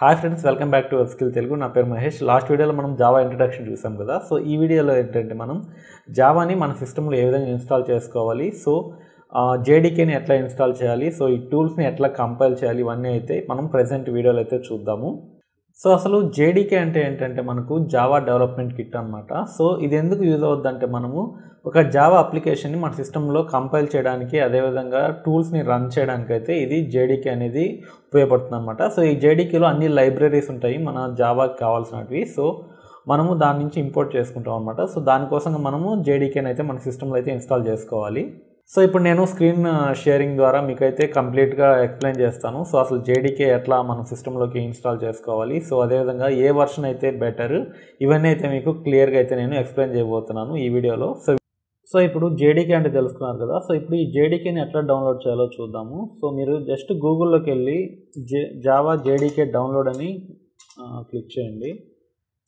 Hi friends, welcome back to skill Telugu. నా పేరు Mahesh. Last వీడియోలో మనం జావా ఇంట్రడక్షన్ చూసాం కదా. సో ఈ వీడియోలో ఏంటంటే మనం జావాని మన సిస్టంలో ఏ విధంగా ఇన్స్టాల్ చేసుకోవాలి, సో జేడీకేని ఎట్లా ఇన్స్టాల్ చేయాలి, సో ఈ టూల్స్ని ఎట్లా కంపైల్ చేయాలి, ఇవన్నీ అయితే మనం ప్రజెంట్ వీడియోలో అయితే చూద్దాము. సో అసలు జేడీకే అంటే ఏంటంటే మనకు జావా డెవలప్మెంట్ కిట్ అనమాట. సో ఇది ఎందుకు యూజ్ అవుద్దంటే మనము ఒక జావా అప్లికేషన్ని మన సిస్టంలో కంపైల్ చేయడానికి, అదేవిధంగా టూల్స్ని రన్ చేయడానికి అయితే ఇది జేడీకే అనేది ఉపయోగపడుతుంది అనమాట. సో ఈ జేడీకేలో అన్ని లైబ్రరీస్ ఉంటాయి మన జావాకి కావాల్సినవి. సో మనము దాని నుంచి ఇంపోర్ట్ చేసుకుంటాం అనమాట. సో దానికోసం మనము జేడీకేని అయితే మన సిస్టంలో అయితే ఇన్స్టాల్ చేసుకోవాలి. సో ఇప్పుడు నేను స్క్రీన్ షేరింగ్ ద్వారా మీకైతే కంప్లీట్గా ఎక్స్ప్లెయిన్ చేస్తాను. సో అసలు జేడీకే ఎట్లా మన సిస్టంలోకి ఇన్స్టాల్ చేసుకోవాలి, సో అదేవిధంగా ఏ వర్షన్ అయితే బెటర్, ఇవన్నీ అయితే మీకు క్లియర్గా అయితే నేను ఎక్స్ప్లెయిన్ చేయబోతున్నాను ఈ వీడియోలో. సో ఇప్పుడు జేడీకే అంటే తెలుసుకున్నారు కదా. సో ఇప్పుడు ఈ జేడీకేని ఎట్లా డౌన్లోడ్ చేయాలో చూద్దాము. సో మీరు జస్ట్ గూగుల్లోకి వెళ్ళి జావా జేడీకే డౌన్లోడ్ అని క్లిక్ చేయండి.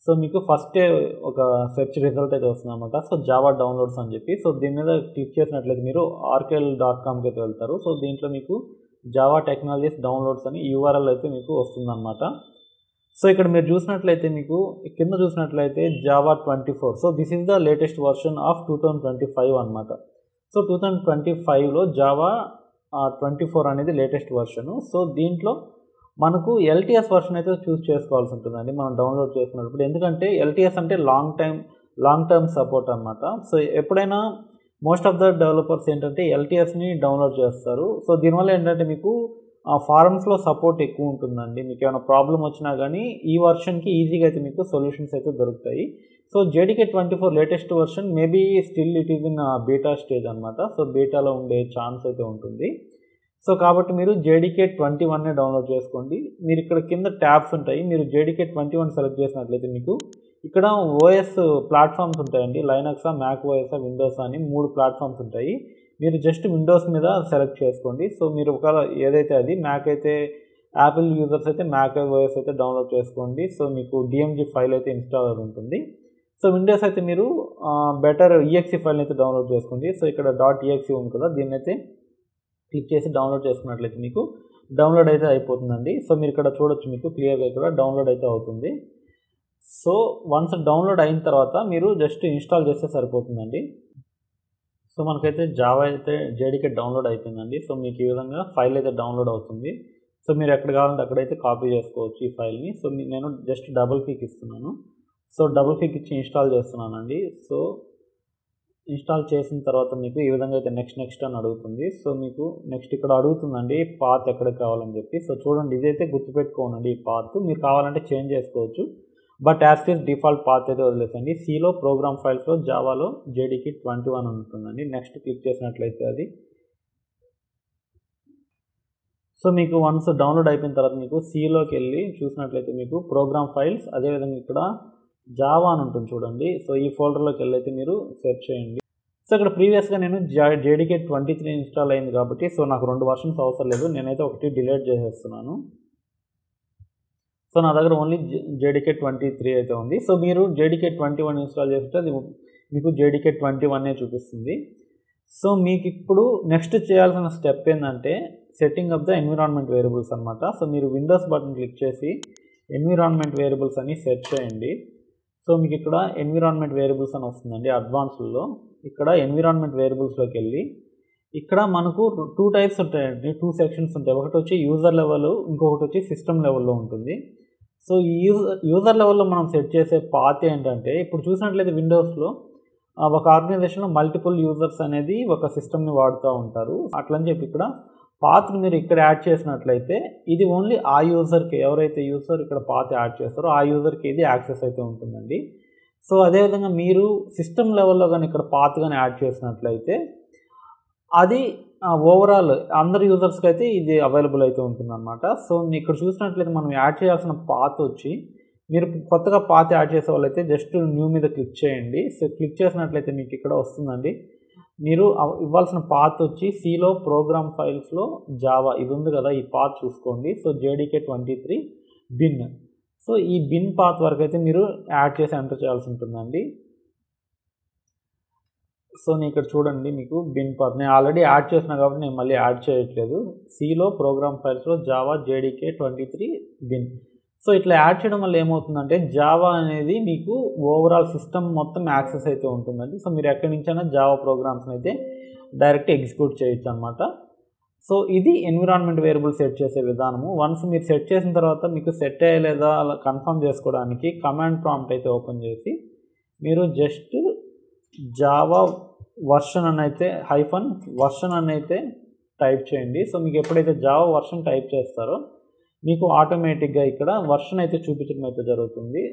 సో మీకు ఫస్టే ఒక సెర్చ్ రిజల్ట్ అయితే వస్తుంది అనమాట. సో జావా డౌన్లోడ్స్ అని చెప్పి, సో దీని మీద క్లిక్ చేసినట్లయితే మీరు orkl.comకి అయితే వెళ్తారు. సో దీంట్లో మీకు జావా టెక్నాలజీస్ డౌన్లోడ్స్ అని యూఆర్ఎల్ అయితే మీకు వస్తుందన్నమాట. సో ఇక్కడ మీరు చూసినట్లయితే మీకు కింద చూసినట్లయితే Java 24. So this is the latest version of 2025 అనమాట. సో 2025లో జావా 24 అనేది లేటెస్ట్ వర్షను. సో దీంట్లో మనకు ఎల్టీఎస్ వర్షన్ అయితే చూస్ చేసుకోవాల్సి ఉంటుందండి మనం డౌన్లోడ్ చేసుకున్నప్పుడు. ఎందుకంటే ఎల్టీఎస్ అంటే లాంగ్ టర్మ్ సపోర్ట్ అనమాట. సో ఎప్పుడైనా మోస్ట్ ఆఫ్ ద డెవలపర్స్ ఏంటంటే ఎల్టీఎస్ని డౌన్లోడ్ చేస్తారు. సో దీనివల్ల ఏంటంటే మీకు ఫారమ్స్లో సపోర్ట్ ఎక్కువ ఉంటుందండి. మీకు ఏమైనా ప్రాబ్లం వచ్చినా కానీ ఈ వర్షన్కి ఈజీగా అయితే మీకు సొల్యూషన్స్ అయితే దొరుకుతాయి. So JDK 24 latest version maybe still it is in beta stage అనమాట. సో బీటాలో ఉండే ఛాన్స్ అయితే ఉంటుంది. సో కాబట్టి మీరు జేడీకే 21నే డౌన్లోడ్ చేసుకోండి. మీరు ఇక్కడ కింద ట్యాబ్స్ ఉంటాయి. మీరు జేడీకే 21 సెలెక్ట్ చేసినట్లయితే మీకు ఇక్కడ ఓఎస్ ప్లాట్ఫామ్స్ ఉంటాయండి. లైనక్సా, మ్యాక్ ఓఎస్, విండోస్ అని 3 ప్లాట్ఫామ్స్ ఉంటాయి. మీరు జస్ట్ విండోస్ మీద సెలెక్ట్ చేసుకోండి. సో మీరు ఒకవేళ ఏదైతే అది మ్యాక్ అయితే, యాపిల్ యూజర్స్ అయితే మ్యాక్ ఓఎస్ అయితే డౌన్లోడ్ చేసుకోండి. సో మీకు డిఎంజీ ఫైల్ అయితే ఇన్స్టాల్ ఉంటుంది. సో విండోస్ అయితే మీరు బెటర్ ఈఎక్సీ ఫైల్ని అయితే డౌన్లోడ్ చేసుకోండి. సో ఇక్కడ .exe ఉంది కదా, దీన్ని అయితే క్లిక్ చేసి డౌన్లోడ్ చేసుకున్నట్లయితే మీకు డౌన్లోడ్ అయితే అయిపోతుందండి. సో మీరు ఇక్కడ చూడొచ్చు, మీకు క్లియర్గా ఇక్కడ డౌన్లోడ్ అయితే అవుతుంది. సో వన్స్ డౌన్లోడ్ అయిన తర్వాత మీరు జస్ట్ ఇన్స్టాల్ చేస్తే సరిపోతుందండి. సో మనకైతే జావా అయితే జేడీకే డౌన్లోడ్ అయిపోయిందండి. సో మీకు ఈ విధంగా ఫైల్ అయితే డౌన్లోడ్ అవుతుంది. సో మీరు ఎక్కడ కావాలంటే అక్కడైతే కాపీ చేసుకోవచ్చు ఈ ఫైల్ని. సో నేను జస్ట్ డబుల్ క్లిక్ ఇస్తున్నాను. సో డబుల్ క్లిక్ ఇచ్చి ఇన్స్టాల్ చేస్తున్నానండి. సో ఇన్స్టాల్ చేసిన తర్వాత మీకు ఈ విధంగా అయితే నెక్స్ట్ అని అడుగుతుంది. సో మీకు నెక్స్ట్ ఇక్కడ అడుగుతుందండి పాత్ ఎక్కడికి కావాలని చెప్పి. సో చూడండి, ఇదైతే గుర్తుపెట్టుకోనండి ఈ పాత్. మీరు కావాలంటే చేంజ్ చేసుకోవచ్చు, but as is default path అయితే వదిలేసండి. సిలో ప్రోగ్రామ్ ఫైల్స్లో జావాలో జేడీకే 21 ఉంటుందండి. నెక్స్ట్ క్లిక్ చేసినట్లయితే అది సో మీకు వన్స్ డౌన్లోడ్ అయిపోయిన తర్వాత మీకు సిలోకి వెళ్ళి చూసినట్లయితే మీకు ప్రోగ్రామ్ ఫైల్స్, అదేవిధంగా ఇక్కడ జావా అని ఉంటుంది చూడండి. సో ఈ ఫోల్డర్లోకి వెళ్ళి అయితే మీరు సెర్చ్ చేయండి. సో ఇక్కడ ప్రీవియస్గా నేను జేడీకే 23 ఇన్స్టాల్ అయింది కాబట్టి సో నాకు 2 వర్షన్స్ అవసరం లేదు. నేనైతే ఒకటి డిలీట్ చేసేస్తున్నాను. సో నా దగ్గర ఓన్లీ జేడీకే 23 అయితే ఉంది. సో మీరు జేడీకే 21 ఇన్స్టాల్ చేస్తే అది మీకు జేడీకే 21 చూపిస్తుంది. సో మీకు ఇప్పుడు నెక్స్ట్ చేయాల్సిన స్టెప్ ఏంటంటే setting up the environment variables అనమాట. సో మీరు విండోస్ బటన్ క్లిక్ చేసి ఎన్విరాన్మెంట్ వేరియబుల్స్ అని సెట్ చేయండి. సో మీకు ఇక్కడ ఎన్విరాన్మెంట్ వేరియబుల్స్ అని వస్తుందండి అడ్వాన్స్డ్లో. ఇక్కడ ఎన్విరాన్మెంట్ వేరియబుల్స్లోకి వెళ్ళి ఇక్కడ మనకు 2 టైప్స్ ఉంటాయండి, 2 సెక్షన్స్ ఉంటాయి. ఒకటి వచ్చి యూజర్ లెవెల్, ఇంకొకటి వచ్చి సిస్టమ్ లెవెల్లో ఉంటుంది. సో ఈ యూజర్ లెవెల్లో మనం సెట్ చేసే పాత్ ఏంటంటే ఇప్పుడు చూసినట్లయితే విండోస్లో ఒక ఆర్గనైజేషన్లో మల్టిపుల్ యూజర్స్ అనేది ఒక సిస్టమ్ని వాడుతూ ఉంటారు. అట్లని చెప్పి ఇక్కడ పాత్ని మీరు ఇక్కడ యాడ్ చేసినట్లయితే ఇది ఓన్లీ ఆ యూజర్కి, ఎవరైతే యూజర్ ఇక్కడ పాత్ యాడ్ చేస్తారో ఆ యూజర్కి ఇది యాక్సెస్ అయితే ఉంటుందండి. సో అదేవిధంగా మీరు సిస్టమ్ లెవెల్లో కానీ ఇక్కడ పాత్ కానీ యాడ్ చేసినట్లయితే అది ఓవరాల్ అందరు యూజర్స్కి అయితే ఇది అవైలబుల్ అయితే ఉంటుందన్నమాట. సో ఇక్కడ చూసినట్లయితే మనం యాడ్ చేయాల్సిన పాత్ వచ్చి, మీరు కొత్తగా పాత్ యాడ్ చేసే వాళ్ళైతే జస్ట్ న్యూ మీద క్లిక్ చేయండి. సో క్లిక్ చేసినట్లయితే మీకు ఇక్కడ వస్తుందండి. మీరు ఇవ్వాల్సిన పాత్ వచ్చి సిలో ప్రోగ్రామ్ ఫైల్స్లో జావా ఇది ఉంది కదా, ఈ పాత్ చూసుకోండి. So JDK 23 bin. సో ఈ బిన్ పాత్ వరకు అయితే మీరు యాడ్ చేసి ఎంటర్ చేయాల్సి ఉంటుందండి. సో నేను ఇక్కడ చూడండి, మీకు బిన్ పాత్ నేను ఆల్రెడీ యాడ్ చేసిన కాబట్టి నేను మళ్ళీ యాడ్ చేయట్లేదు. సిలో ప్రోగ్రామ్ ఫైల్స్లో జావా జేడీకే 23 బిన్. సో ఇట్లా యాడ్ చేయడం వల్ల ఏమవుతుందంటే జావా అనేది మీకు ఓవరాల్ సిస్టమ్ మొత్తం యాక్సెస్ అయితే ఉంటుందండి. సో మీరు ఎక్కడి నుంచైనా జావా ప్రోగ్రామ్స్ని అయితే డైరెక్ట్ ఎగ్జిక్యూట్ చేయొచ్చు అనమాట. సో ఇది ఎన్విరాన్మెంట్ వేరియబుల్ సెట్ చేసే విధానము. వన్స్ మీరు సెట్ చేసిన తర్వాత మీకు సెట్ అయ్యలేదా అలా కన్ఫర్మ్ చేసుకోవడానికి కమాండ్ ప్రాంప్ట్ అయితే ఓపెన్ చేసి మీరు జస్ట్ జావా వర్షన్ అని అయితే వర్షన్ అని అయితే టైప్ చేయండి. సో మీకు ఎప్పుడైతే జావా వర్షన్ టైప్ చేస్తారో మీకు ఆటోమేటిక్గా ఇక్కడ వర్షన్ అయితే చూపించడం అయితే జరుగుతుంది.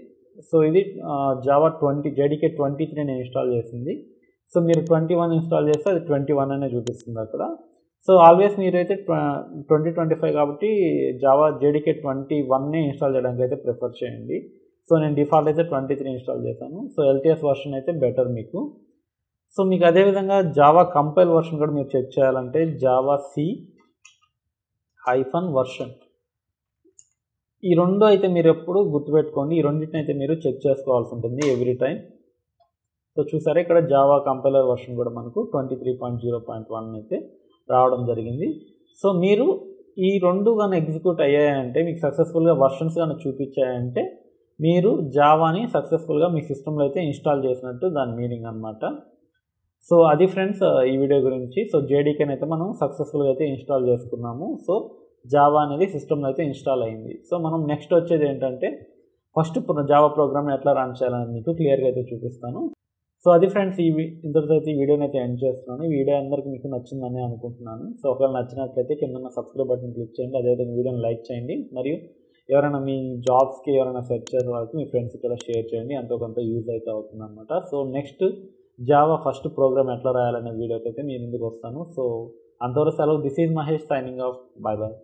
సో ఇది జావా 20 JDK 23 నేను ఇన్స్టాల్ చేసింది. సో మీరు 21 ఇన్స్టాల్ చేస్తే అది 21 అనే చూపిస్తుంది అక్కడ. సో ఆల్వేస్ మీరైతే 2025 కాబట్టి జావా JDK 21నే ఇన్స్టాల్ చేయడానికి అయితే ప్రిఫర్ చేయండి. సో నేను డిఫాల్ట్ అయితే 23 ఇన్స్టాల్ చేశాను. సో LTS వర్షన్ అయితే బెటర్ మీకు. సో మీకు అదేవిధంగా జావా కంపైల్ వర్షన్ కూడా మీరు చెక్ చేయాలంటే జావా C-వర్షన్ ఈ రెండు అయితే మీరు ఎప్పుడు గుర్తుపెట్టుకోండి. ఈ రెండింటిని అయితే మీరు చెక్ చేసుకోవాల్సి ఉంటుంది ఎవ్రీ టైం. సో చూసారా ఇక్కడ జావా కంపైలర్ వర్షన్ కూడా మనకు 23.0.1 అయితే రావడం జరిగింది. సో మీరు ఈ రెండు కానీ ఎగ్జిక్యూట్ అయ్యాయంటే మీకు సక్సెస్ఫుల్గా వర్షన్స్ కానీ చూపించాయంటే మీరు జావాని సక్సెస్ఫుల్గా మీ సిస్టంలో అయితే ఇన్స్టాల్ చేసినట్టు దాని మీనింగ్ అనమాట. సో అది ఫ్రెండ్స్ ఈ వీడియో గురించి. సో JDKని అయితే మనం సక్సెస్ఫుల్గా అయితే ఇన్స్టాల్ చేసుకున్నాము. సో జావా అనేది సిస్టంలో అయితే ఇన్స్టాల్ అయింది. సో మనం నెక్స్ట్ వచ్చేది ఏంటంటే ఫస్ట్ జావా ప్రోగ్రామ్ని ఎట్లా రన్ చేయాలని మీకు క్లియర్గా అయితే చూపిస్తాను. సో అది ఫ్రెండ్స్ ఇంతటితో అయితే ఈ వీడియోని అయితే ఎండ్ చేస్తున్నాను. ఈ వీడియో అందరికీ మీకు నచ్చిందని అనుకుంటున్నాను. సో ఒకవేళ నచ్చినట్లయితే కింద సబ్స్క్రైబ్ బటన్ క్లిక్ చేయండి. అదేవిధంగా వీడియోని లైక్ చేయండి. మరియు ఎవరైనా మీ జాబ్స్కి ఎవరైనా సెర్చ్ చేసే వాళ్ళకి మీ ఫ్రెండ్స్కి కూడా షేర్ చేయండి. ఎంతో కొంత యూజ్ అయితే అవుతుంది అనమాట. So next Java first program ఎట్లా రాయాలనే వీడియోతో అయితే మీ ముందుకు వస్తాను. సో అంతవరకు సెలవు. This is Mahesh signing off. Bye bye.